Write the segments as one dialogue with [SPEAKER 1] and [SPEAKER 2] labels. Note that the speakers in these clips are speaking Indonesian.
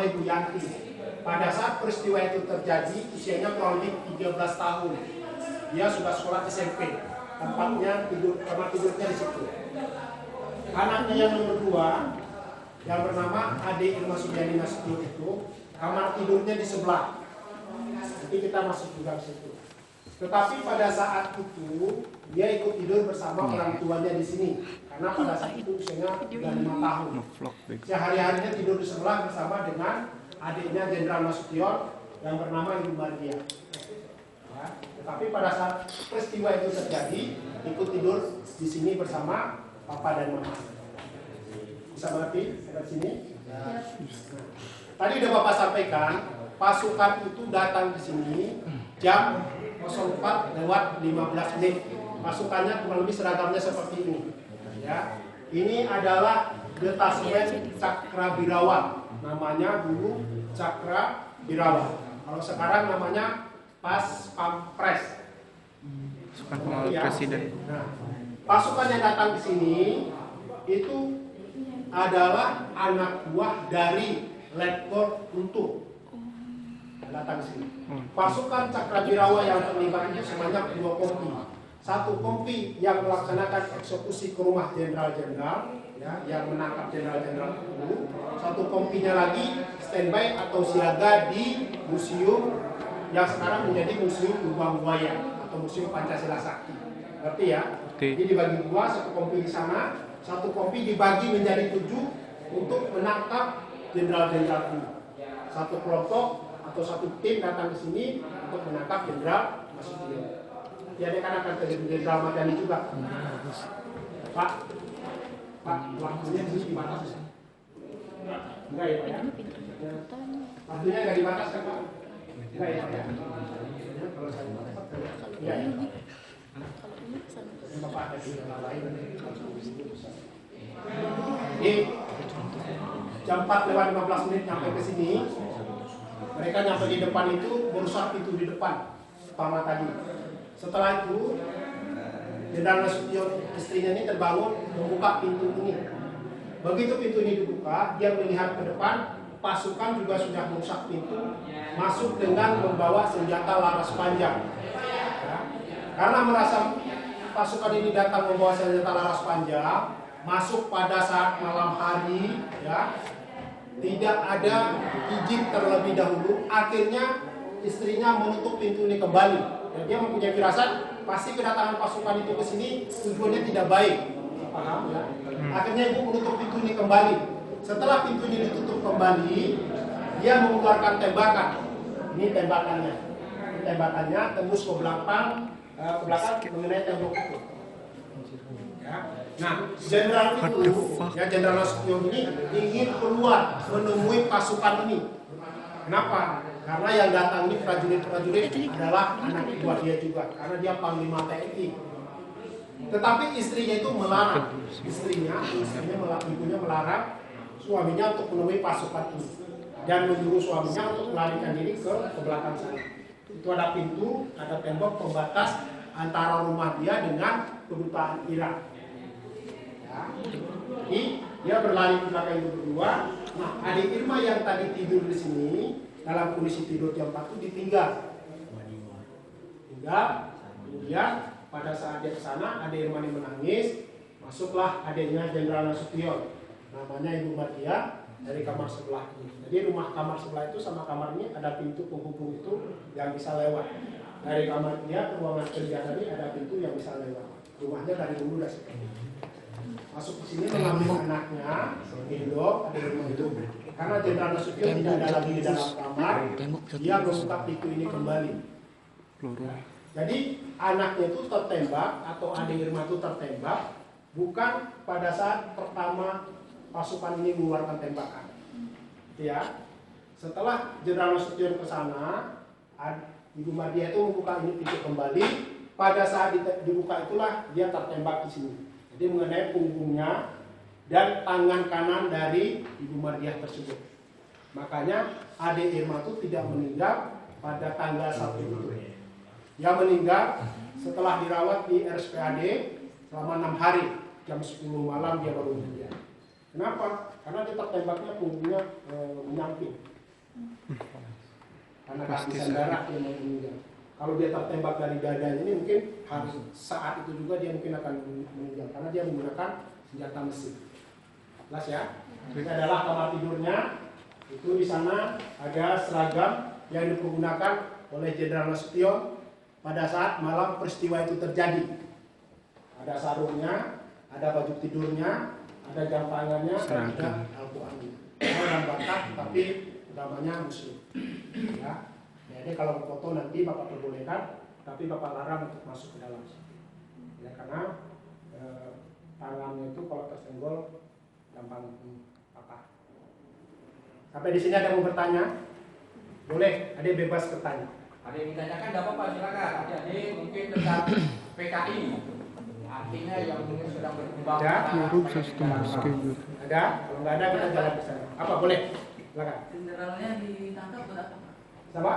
[SPEAKER 1] Ibu Yanti. Pada saat peristiwa itu terjadi, usianya kurang lebih 13 tahun. Dia sudah sekolah SMP. Tempatnya kamar tidurnya di situ. Anaknya yang nomor 2, yang bernama Ade Irma Suryani Nasution itu, kamar tidurnya di sebelah. Nanti kita masuk juga ke situ. Tetapi pada saat itu dia ikut tidur bersama orang tuanya di sini, karena pada saat itu usianya sudah 5 tahun. Sehari-harinya tidur di sebelah bersama dengan adiknya Jenderal Nasution yang bernama Ibu Mardia. Ya, tetapi pada saat peristiwa itu terjadi, ikut tidur di sini bersama Papa dan Mama. Bisa mengerti dari sini? Nah, tadi udah Bapak sampaikan, pasukan itu datang ke sini jam 04:15. Pasukannya kurang lebih seragamnya seperti ini. Ya, ini adalah detasemen Cakrabirawa. Namanya dulu Cakrabirawa. Kalau sekarang namanya Pas Pampres.
[SPEAKER 2] Pasukan pengawal presiden.
[SPEAKER 1] Nah, pasukan yang datang ke sini itu adalah anak buah dari Letkol Untung. Datang ke sini. Pasukan Cakrabirawa yang terlibat itu sebanyak 2 kompi. 1 kompi yang melaksanakan eksekusi ke rumah jenderal-jenderal, ya, yang menangkap jenderal-jenderal itu. 1 kompinya lagi standby atau siaga di museum yang sekarang menjadi Museum Lubang Buaya atau Museum Pancasila Sakti. Ngerti ya? Jadi dibagi 2, 1 kompi di sana, 1 kompi dibagi menjadi 7 untuk menangkap jenderal-jenderal ini. 1 kelompok atau 1 tim datang ke sini untuk menangkap Jenderal Nasution. Jadi kan akan terjadi Jenderal Madani juga. Pak, waktunya dibatasi. Enggak ya Pak ya? Waktunya nggak dibatasi kan Pak? Enggak ya Pak ya? Kalau saya iya ya. Bapak ada di lain. Jadi jam 4:15 nyampe ke sini. Mereka nyampe di depan itu, merusak pintu di depan pertama tadi. Setelah itu Jenderal Nasution istrinya ini terbangun membuka pintu ini. Begitu pintu ini dibuka, dia melihat ke depan, pasukan juga sudah merusak pintu, masuk dengan membawa senjata laras panjang. Ya. Karena merasa pasukan ini datang membawa senjata laras panjang, masuk pada saat malam hari, ya, tidak ada izin terlebih dahulu. Akhirnya istrinya menutup pintu ini kembali. Dan dia mempunyai firasat pasti kedatangan pasukan itu ke sini tujuannya tidak baik. Paham ya? Akhirnya ibu menutup pintu ini kembali. Setelah pintu ini ditutup kembali, dia mengeluarkan tembakan. Ini tembakannya. Ini tembakannya tembus ke belakang mengenai tembok itu. Ya. Nah, jenderal itu, ya Jenderal Nasution ini ingin keluar menemui pasukan ini. Kenapa? Karena yang datang ini prajurit-prajurit adalah anak buah dia juga, karena dia Panglima TNI. Tetapi istrinya itu melarang, ibunya melarang suaminya untuk menemui pasukan ini dan menyuruh suaminya untuk melarikan diri ke belakang sana. Itu ada pintu, ada tembok pembatas antara rumah dia dengan kedutaan Irak. Jadi dia berlari ke belakang itu berdua. Nah, adik Irma yang tadi tidur di sini dalam kondisi tidur jam 4 itu ditinggal. Kemudian pada saat dia ke sana, adik Irma ini menangis. Masuklah adiknya Jenderal Nasution, namanya Ibu Mardia, dari kamar sebelah ini. Jadi rumah kamar sebelah itu sama kamar ini ada pintu penghubung itu yang bisa lewat. Dari kamar dia ke ruangan kerja tadi ada pintu yang bisa lewat. Rumahnya dari dulu udah seperti itu. Masuk ke sini mengambil anaknya, Indo, ada itu. Karena Jenderal Nasution tidak ada lagi di dalam kamar, dia membuka pintu ini kembali. Jadi anaknya itu tertembak atau adik Irma itu tertembak bukan pada saat pertama pasukan ini mengeluarkan tembakan. Ya, setelah Jenderal Nasution ke sana, Ibu Mardia itu membuka ini pintu kembali. Pada saat dibuka itulah dia tertembak di sini. Jadi mengenai punggungnya dan tangan kanan dari Ibu Mardiah tersebut. Makanya adik Irma itu tidak meninggal pada tanggal 1 itu. Dia meninggal setelah dirawat di RSPAD selama 6 hari. Jam 10 malam dia baru meninggal. Kenapa? Karena dia tertembaknya punggungnya menyamping. Karena
[SPEAKER 2] Pasti
[SPEAKER 1] kehabisan darah dia mau meninggal. Kalau dia tertembak dari dadanya ini mungkin harus saat itu juga dia mungkin akan meninggal karena dia menggunakan senjata mesin. Jelas ya? Ini adalah kamar tidurnya. Itu di sana ada seragam yang dipergunakan oleh Jenderal Nasution pada saat malam peristiwa itu terjadi. Ada sarungnya, ada baju tidurnya, ada jam tangannya, dan ada Al-Qurannya. Orang Batak tapi agamanya Muslim. Ya. Jadi kalau foto nanti Bapak perbolehkan, tapi Bapak larang untuk masuk ke dalam. Ya karena tangannya itu kalau tersenggol gampang patah. Sampai di sini ada yang mau bertanya? Boleh, ada bebas bertanya.
[SPEAKER 3] Ada yang ditanyakan, tidak apa-apa, silakan. Adik-adik mungkin tentang PKI. Artinya yang mungkin sedang berkembang.
[SPEAKER 1] Ada?
[SPEAKER 2] Ada?
[SPEAKER 1] Kalau nggak ada kita jalan ke sana. Apa boleh? Silakan.
[SPEAKER 4] Jenderalnya ditangkap berapa?
[SPEAKER 1] Sama?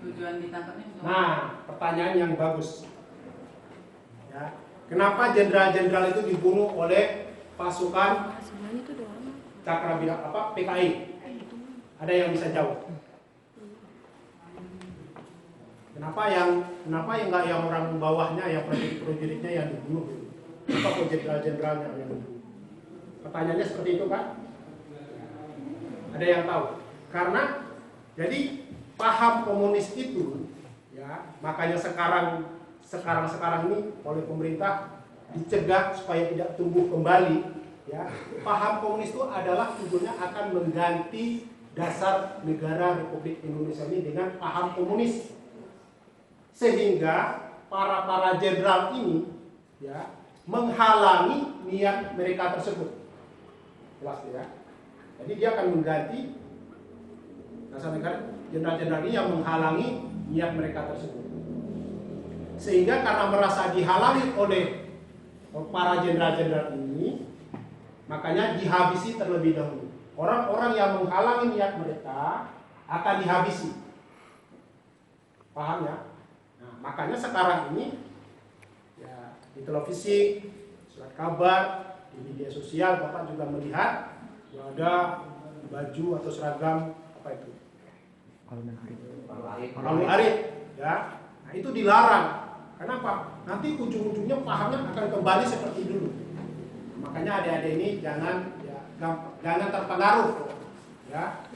[SPEAKER 4] Tujuan ditangkapnya untuk
[SPEAKER 1] Nah, pertanyaan yang bagus. Ya, kenapa jenderal-jenderal itu dibunuh oleh pasukan Cakrabila PKI? Ada yang bisa jawab? Kenapa yang nggak yang orang bawahnya, yang prajurit-prajuritnya yang dibunuh? Kenapa kok jenderal-jenderalnya yang dibunuh? Pertanyaannya seperti itu kan? Ada yang tahu? Karena jadi paham komunis itu, ya makanya sekarang ini oleh pemerintah dicegah supaya tidak tumbuh kembali. Ya, paham komunis itu adalah tujuannya akan mengganti dasar negara Republik Indonesia ini dengan paham komunis, sehingga para jenderal ini ya menghalangi niat mereka tersebut. Jelas ya. Jadi dia akan mengganti dasar negara jenderal-jenderal ini yang menghalangi niat mereka tersebut. Sehingga karena merasa dihalangi oleh para jenderal-jenderal ini, makanya dihabisi terlebih dahulu. Orang-orang yang menghalangi niat mereka akan dihabisi. Paham ya? Nah, makanya sekarang ini ya, di televisi, surat kabar, di media sosial Bapak juga melihat ada baju atau seragam apa itu? Alun Arit, ya. Nah, itu dilarang. Kenapa? Nanti ujung-ujungnya pahamnya akan kembali seperti dulu. Makanya adik-adik ini jangan terpengaruh, ya.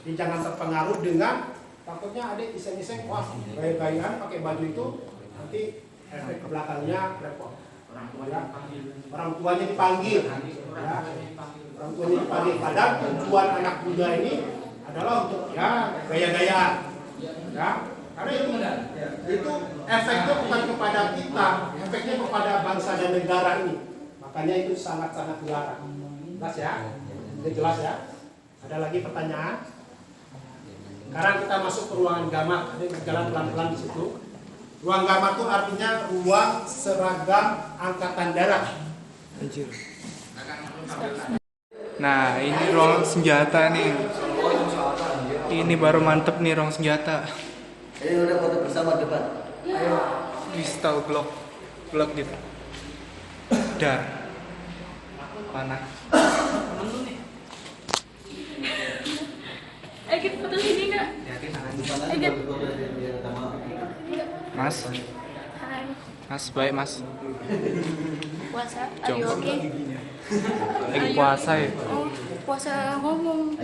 [SPEAKER 1] Jadi jangan terpengaruh dengan takutnya adik iseng-iseng, wah gaya-gayaan pakai baju itu nanti efek ke belakangnya repot. Orang tuanya dipanggil, ya. Orang tuanya dipanggil. Padahal tujuan anak muda ini adalah untuk ya gaya-gayaan, ya. Karena itu efeknya bukan kepada kita, efeknya kepada bangsa dan negara ini. Makanya itu sangat-sangat dilarang. Jelas ya? Itu jelas ya? Ada lagi pertanyaan? Sekarang kita masuk ke ruangan gamak. Ada berjalan pelan-pelan di situ. Ruang gamak itu artinya ruang seragam angkatan darat.
[SPEAKER 2] Nah, ini ruang senjata nih. Ini baru mantep nih ruang senjata.
[SPEAKER 5] Ini udah foto bersama depan.
[SPEAKER 4] Ayo.
[SPEAKER 2] Pistol Glock gitu. Dar. Panah.
[SPEAKER 4] Kita foto sini nggak?
[SPEAKER 2] Mas.
[SPEAKER 4] Hai.
[SPEAKER 2] Mas, baik Mas.
[SPEAKER 4] Puasa? Are you okay?
[SPEAKER 2] Lagi puasa ya.
[SPEAKER 4] Oh, puasa ngomong.